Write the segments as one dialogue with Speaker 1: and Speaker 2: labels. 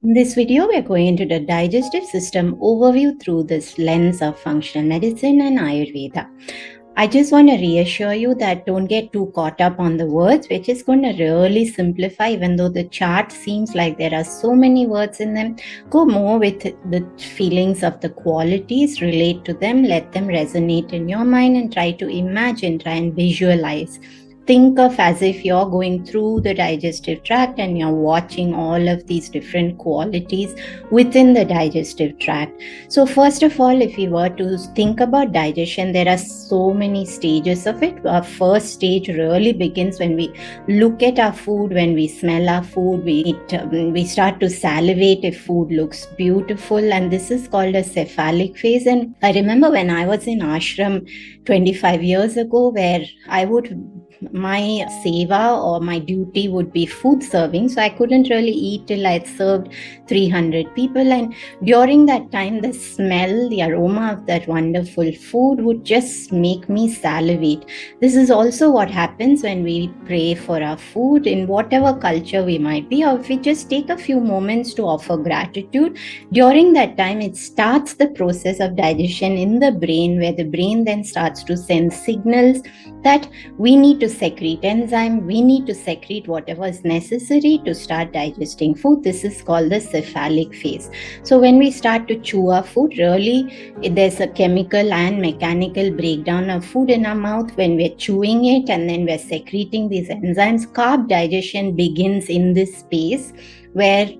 Speaker 1: In this video, we are going into the digestive system overview through this lens of functional medicine and Ayurveda. I just want to reassure you that don't get too caught up on the words. We're just going to really simplify, even though the chart seems like there are so many words in them. Go more with the feelings of the qualities, relate to them, let them resonate in your mind, and try to imagine, try and visualize. Think of as if you're going through the digestive tract and you're watching all of these different qualities within the digestive tract. So first of all, if we were to think about digestion, there are so many stages of it. Our first stage really begins when we look at our food, when we smell our food, we start to salivate if food looks beautiful, and this is called a cephalic phase. And I remember when I was in ashram 25 years ago, where my seva or my duty would be food serving, so I couldn't really eat till I'd served 300 people, and during that time the smell, the aroma of that wonderful food would just make me salivate. This is also what happens when we pray for our food in whatever culture we might be, or if we just take a few moments to offer gratitude. During that time, it starts the process of digestion in the brain, where the brain then starts to send signals that we need to secrete enzyme, we need to secrete whatever is necessary to start digesting food. This is called the cephalic phase. So when we start to chew our food, really there's a chemical and mechanical breakdown of food in our mouth when we're chewing it, and then we're secreting these enzymes. Carb digestion begins in this space where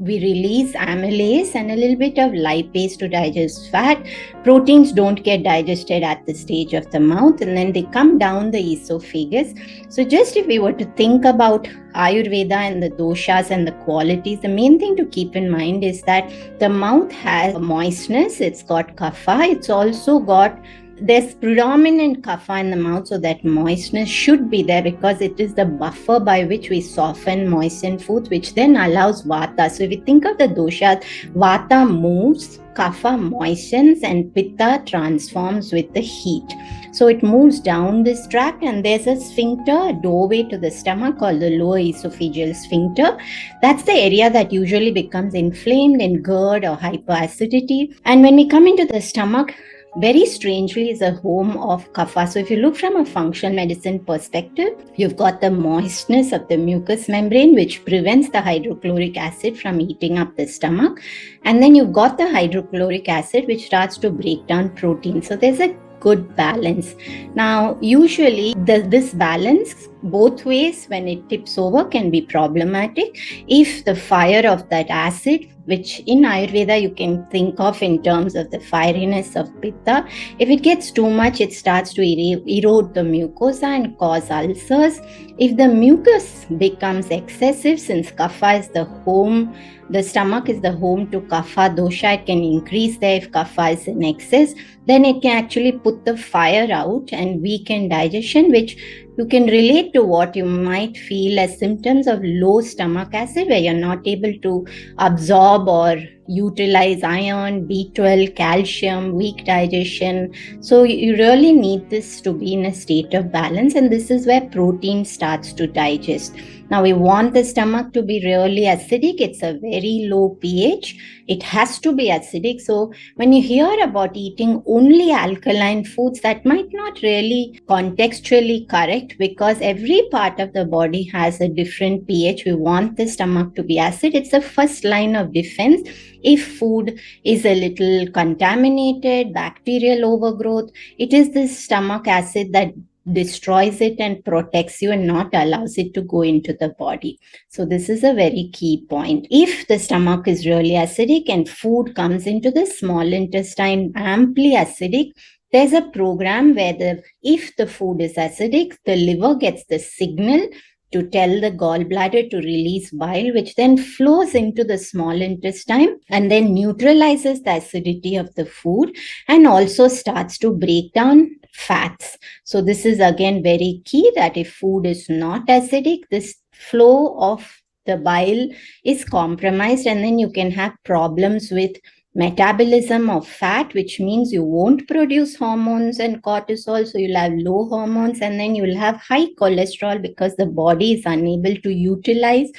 Speaker 1: we release amylase and a little bit of lipase to digest fat. Proteins don't get digested at the stage of the mouth, and then they come down the esophagus. So just if we were to think about Ayurveda and the doshas and the qualities, the main thing to keep in mind is that the mouth has moistness, it's got kapha, it's also got there's predominant kapha in the mouth, so that moistness should be there because it is the buffer by which we soften, moisten foods, which then allows vata. So if you think of the doshas, vata moves, kapha moistens, and pitta transforms with the heat. So it moves down this tract, and there's a sphincter, a doorway to the stomach called the lower esophageal sphincter. That's the area that usually becomes inflamed in GERD or hyperacidity. And when we come into the stomach, very strangely is a home of kapha. So if you look from a functional medicine perspective, you've got the moistness of the mucous membrane, which prevents the hydrochloric acid from eating up the stomach. And then you've got the hydrochloric acid, which starts to break down protein. So there's a good balance. Now, usually this balance both ways, when it tips over, can be problematic if the fire of that acid, which in Ayurveda you can think of in terms of the fieriness of pitta, if it gets too much, it starts to erode the mucosa and cause ulcers. If the mucus becomes excessive, since kapha is the home, the stomach is the home to kapha dosha, it can increase there if kapha is in excess. Then it can actually put the fire out and weaken digestion, which you can relate to what you might feel as symptoms of low stomach acid, where you're not able to absorb or utilize iron, B12, calcium, weak digestion. So you really need this to be in a state of balance, and this is where protein starts to digest. Now we want the stomach to be really acidic. It's a very low pH. It has to be acidic. So when you hear about eating only alkaline foods, that might not really contextually correct, because every part of the body has a different pH. We want the stomach to be acid. It's the first line of defense. If food is a little contaminated, bacterial overgrowth, it is this stomach acid that destroys it and protects you and not allows it to go into the body. So this is a very key point. If the stomach is really acidic and food comes into the small intestine amply acidic, there's a program where if the food is acidic, the liver gets the signal to tell the gallbladder to release bile, which then flows into the small intestine and then neutralizes the acidity of the food and also starts to break down fats. So this is again very key, that if food is not acidic, this flow of the bile is compromised, and then you can have problems with metabolism of fat, which means you won't produce hormones and cortisol, so you'll have low hormones, and then you'll have high cholesterol because the body is unable to utilize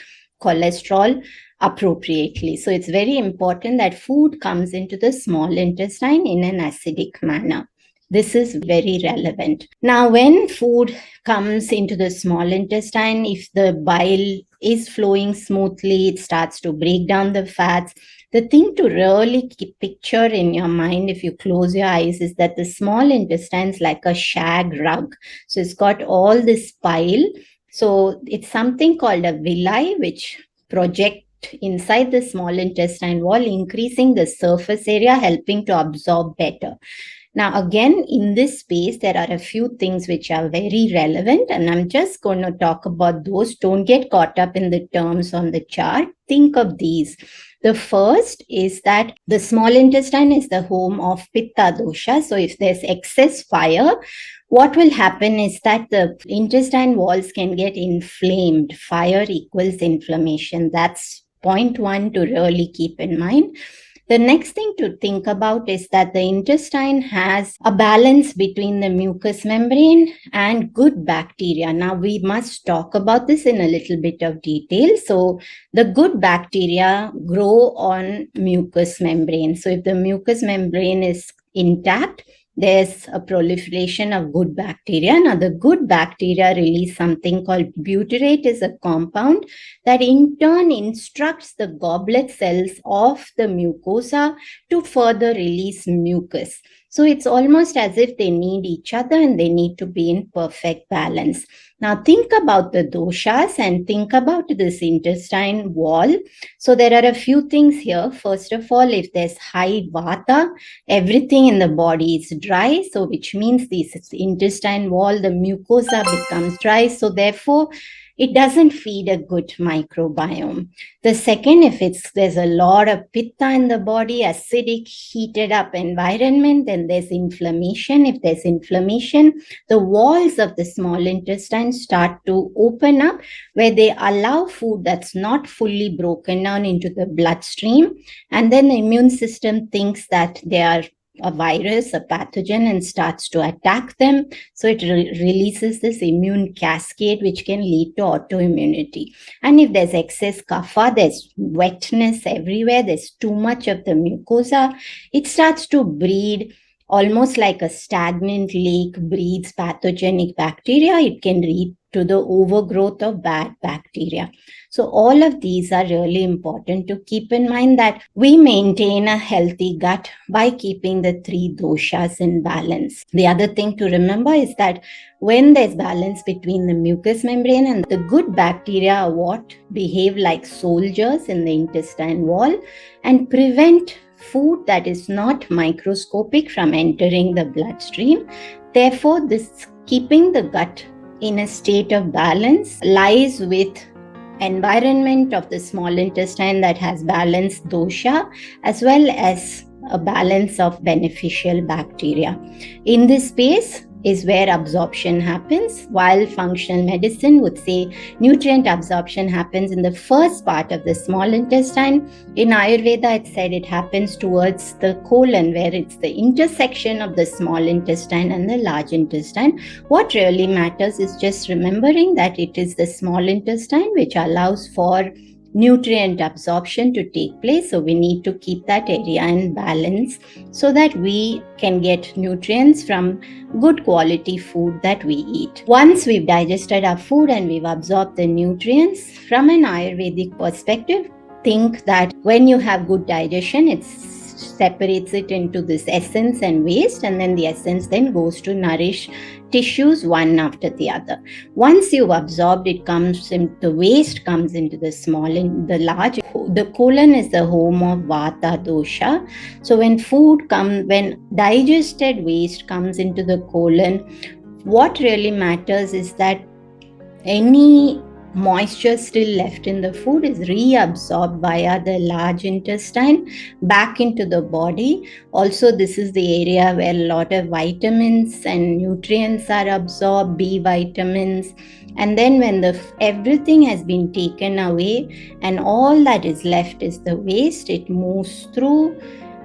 Speaker 1: cholesterol appropriately. So it's very important that food comes into the small intestine in an acidic manner. This is very relevant. Now, when food comes into the small intestine, if the bile is flowing smoothly, it starts to break down the fats. The thing to really picture in your mind if you close your eyes is that the small intestine is like a shag rug. So it's got all this bile. So it's something called a villi, which project inside the small intestine wall, increasing the surface area, helping to absorb better. Now, again, in this space, there are a few things which are very relevant, and I'm just going to talk about those. Don't get caught up in the terms on the chart. Think of these. The first is that the small intestine is the home of pitta dosha. So if there's excess fire, what will happen is that the intestine walls can get inflamed. Fire equals inflammation. That's point one to really keep in mind. The next thing to think about is that the intestine has a balance between the mucous membrane and good bacteria. Now, we must talk about this in a little bit of detail. So, the good bacteria grow on mucous membrane. So, if the mucous membrane is intact, there's a proliferation of good bacteria. Now, the good bacteria release something called butyrate, is a compound that in turn instructs the goblet cells of the mucosa to further release mucus. So it's almost as if they need each other and they need to be in perfect balance. Now think about the doshas and think about this intestine wall. So there are a few things here. First of all, if there's high vata, everything in the body is dry. So which means this intestine wall, the mucosa becomes dry. So therefore, it doesn't feed a good microbiome. The second, if there's a lot of pitta in the body, acidic, heated up environment, then there's inflammation. If there's inflammation, the walls of the small intestine start to open up, where they allow food that's not fully broken down into the bloodstream. And then the immune system thinks that they are a virus, a pathogen, and starts to attack them. So it releases this immune cascade, which can lead to autoimmunity. And if there's excess kapha, there's wetness everywhere, there's too much of the mucosa, it starts to breed almost like a stagnant lake breeds pathogenic bacteria. It can lead to the overgrowth of bad bacteria. So all of these are really important to keep in mind, that we maintain a healthy gut by keeping the three doshas in balance. The other thing to remember is that when there's balance between the mucous membrane and the good bacteria are what behave like soldiers in the intestine wall and prevent food that is not microscopic from entering the bloodstream. Therefore, this keeping the gut in a state of balance lies with environment of the small intestine that has balanced dosha as well as a balance of beneficial bacteria. In this space is where absorption happens, while functional medicine would say nutrient absorption happens in the first part of the small intestine. In Ayurveda, it said it happens towards the colon, where it's the intersection of the small intestine and the large intestine. What really matters is just remembering that it is the small intestine which allows for nutrient absorption to take place. So we need to keep that area in balance so that we can get nutrients from good quality food that we eat. Once we've digested our food and we've absorbed the nutrients, from an Ayurvedic perspective, think that when you have good digestion, it separates it into this essence and waste, and then the essence then goes to nourish tissues one after the other. Once you've absorbed, it comes in, the waste comes into the small and the large. The colon is the home of vata dosha. So when digested waste comes into the colon, what really matters is that any moisture still left in the food is reabsorbed via the large intestine back into the body. Also, this is the area where a lot of vitamins and nutrients are absorbed, B vitamins. And then when everything has been taken away and all that is left is the waste, it moves through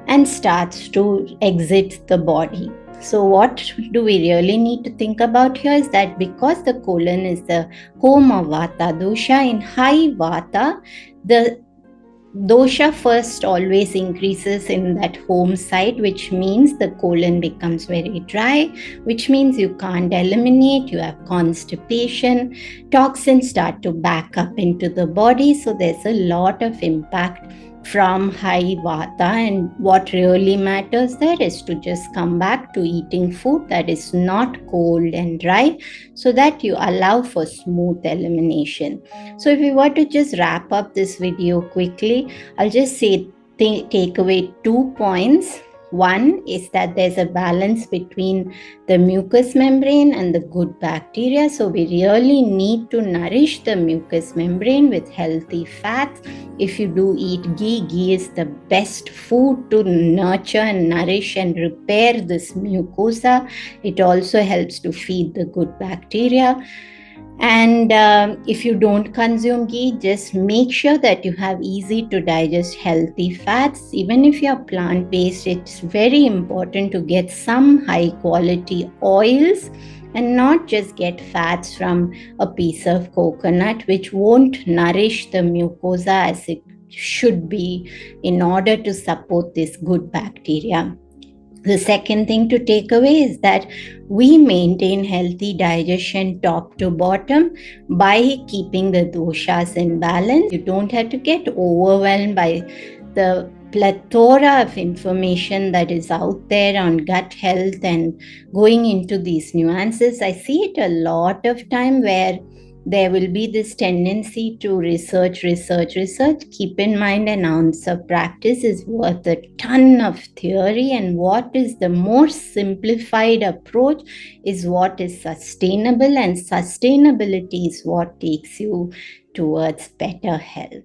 Speaker 1: and starts to exit the body. So, what do we really need to think about here is that because the colon is the home of Vata dosha, in high Vata, the dosha first always increases in that home site, which means the colon becomes very dry, which means you can't eliminate, you have constipation, toxins start to back up into the body. So there's a lot of impact from high vata, and what really matters there is to just come back to eating food that is not cold and dry, so that you allow for smooth elimination. So if we were to just wrap up this video quickly, I'll just say take away 2 points. One is that there's a balance between the mucous membrane and the good bacteria. So we really need to nourish the mucous membrane with healthy fats. If you do eat ghee, ghee is the best food to nurture and nourish and repair this mucosa. It also helps to feed the good bacteria. And if you don't consume ghee, just make sure that you have easy to digest healthy fats. Even if you're plant based, it's very important to get some high quality oils and not just get fats from a piece of coconut, which won't nourish the mucosa as it should be in order to support this good bacteria. The second thing to take away is that we maintain healthy digestion top to bottom by keeping the doshas in balance. You don't have to get overwhelmed by the plethora of information that is out there on gut health and going into these nuances. I see it a lot of time where there will be this tendency to research. Keep in mind, an ounce of practice is worth a ton of theory, and what is the more simplified approach is what is sustainable, and sustainability is what takes you towards better health.